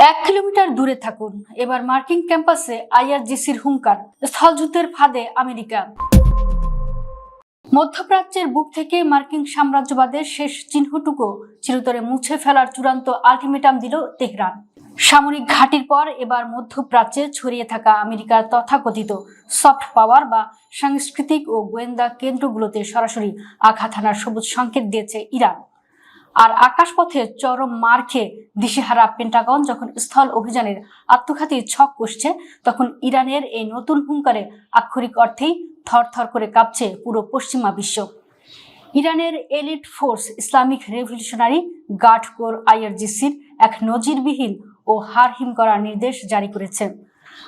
1 kilometre দূরে থাকুন। এবার মার্কিন ক্যাম্পাসে আইআরজিসির হুঙ্কার, স্থলযুদ্ধের ফাঁদে আমেরিকা। মধ্যপ্রাচ্যের বুক থেকে মার্কিন সাম্রাজ্যবাদের শেষ চিহ্নটুকু চিরতরে মুছে ফেলার চূড়ান্ত আলটিমেটাম দিল তেহরান। সামরিক ঘাঁটির পর এবার মধ্যপ্রাচ্যে ছড়িয়ে থাকা আমেরিকার তথাকথিত সফট পাওয়ার বা সাংস্কৃতিক ও গোয়েন্দা কেন্দ্রগুলোতে সরাসরি আঘাত হানার সবুজ সংকেত দিয়েছে ইরান। আর আকাশপথে চরম মার খেয়ে দিশেহারা পেন্টাগন যখন স্থল অভিযানের আত্মঘাতী ছক কষছে, তখন ইরানের এই নতুন হুঙ্কারে আক্ষরিক অর্থেই থরথর করে কাঁপছে পুরো পশ্চিমা বিশ্ব। ইরানের elite force Islamic Revolutionary Guard Corps আইআরজিসির এক নজিরবিহীন ও হারহিম করার নির্দেশ জারি করেছে।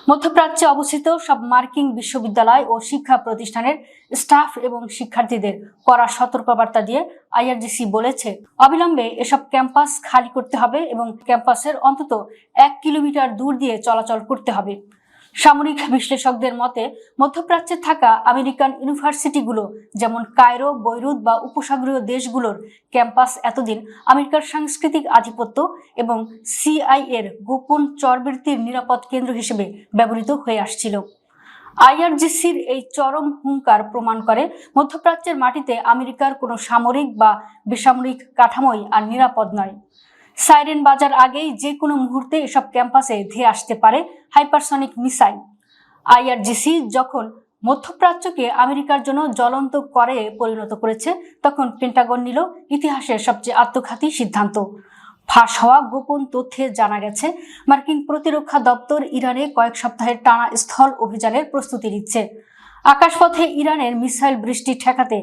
মধ্যপ্রাচ্যে অবস্থিত সব মার্কিন বিশ্ববিদ্যালয় ও শিক্ষা প্রতিষ্ঠানের স্টাফ এবং শিক্ষার্থীদের কড়া সতর্কবার্তা দিয়ে আইআরজিসি বলেছে, অবিলম্বে এসব ক্যাম্পাস খালি করতে হবে এবং ক্যাম্পাসের অন্তত 1 কিলোমিটার দূর দিয়ে চলাচল করতে হবে। সামরিক বিশ্লেষকদের মতে, মধ্যপ্রাচ্যে থাকা আমেরিকান ইউনিভার্সিটিগুলো যেমন কায়রো, বৈরুত বা উপসাগরীয় দেশগুলোর ক্যাম্পাস এতদিন আমেরিকার সাংস্কৃতিক আধিপত্য এবং সিআইএর গোপন চরবৃত্তির নিরাপদ কেন্দ্র হিসেবে ব্যবহৃত হয়ে আসছিল। আইআরজিসির এই চরম হুঙ্কার প্রমাণ করে মধ্যপ্রাচ্যের মাটিতে আমেরিকার কোনো সামরিক বা বেসামরিক কাঠামোই আর নিরাপদ নয়। সাইরেন বাজার আগেই যে কোনো মুহূর্তে এসব ক্যাম্পাসে ধেয়ে আসতে পারে হাইপারসনিক মিসাইল। আইআরজিসি যখন মধ্যপ্রাচ্যকে আমেরিকার জন্য জ্বলন্ত করে পরিণত করেছে, তখন পেন্টাগন নিল ইতিহাসের সবচেয়ে আত্মঘাতী সিদ্ধান্ত। ফাঁস হওয়া গোপন তথ্যে জানা গেছে, মার্কিন প্রতিরক্ষা দপ্তর ইরানে কয়েক সপ্তাহের টানা স্থল অভিযানের প্রস্তুতি নিচ্ছে। আকাশপথে ইরানের মিসাইল বৃষ্টি ঠেকাতে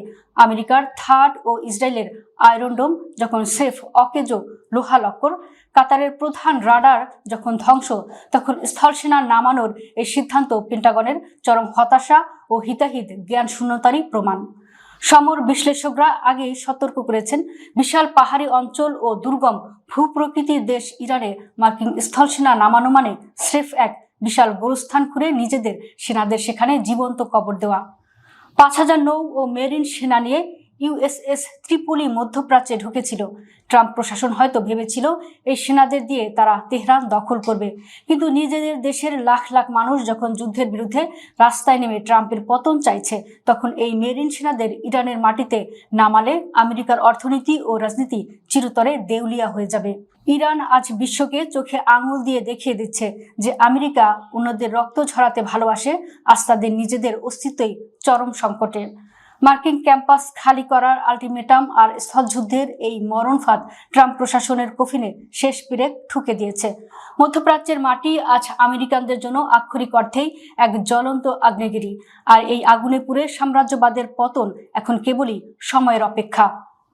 আমেরিকার থার্ড ও ইসরায়েলের আয়রন ডোম যখন সেফ অকেজো লোহালক্কর, কাতারের প্রধান রাডার যখন ধ্বংস, তখন স্থলসেনা নামানোর এই সিদ্ধান্ত পেন্টাগনের চরম হতাশা ও হিতাহিত জ্ঞান শূন্যতারই প্রমাণ। সমর বিশ্লেষকরা আগেই সতর্ক করেছেন, বিশাল পাহাড়ি অঞ্চল ও দুর্গম ভূপ্রকৃতির দেশ ইরানে মার্কিন স্থলসেনা নামানো মানে স্রেফ এক বিশাল গোরস্থান খুঁড়ে নিজেদের সেনাদের সেখানে জীবন্ত কবর দেওয়া। 5000 নৌ ও মেরিন সেনা নিয়ে ইউএসএস ত্রিপোলি মধ্যপ্রাচ্যে ঢুকেছিল। ট্রাম্প প্রশাসন হয়তো ভেবেছিল এই সেনাদের দিয়ে তারা তেহরান দখল করবে, কিন্তু নিজেদের দেশের লাখ লাখ মানুষ যখন যুদ্ধের বিরুদ্ধে রাস্তায় নেমে ট্রাম্পের পতন চাইছে, তখন এই মেরিন সেনাদের ইরানের মাটিতে নামালে আমেরিকার অর্থনীতি ও রাজনীতি চিরতরে দেউলিয়া হয়ে যাবে। ইরান আজ বিশ্বকে চোখে আঙুল দিয়ে দেখিয়ে দিচ্ছে যে আমেরিকা অন্যদের রক্ত ঝরাতে ভালোবাসে, আজ তাদের নিজেদের অস্তিত্বই চরম সংকটে। মার্কিন ক্যাম্পাস খালি করার আলটিমেটাম আর স্থলযুদ্ধের এই মরণফাঁদ ট্রাম্প প্রশাসনের কফিনে শেষ পেরেক ঠুকে দিয়েছে। মধ্যপ্রাচ্যের মাটি আজ আমেরিকানদের জন্য আক্ষরিক অর্থেই এক জ্বলন্ত আগ্নেয়গিরি, আর এই আগুনে পুড়ে সাম্রাজ্যবাদের পতন এখন কেবলই সময়ের অপেক্ষা।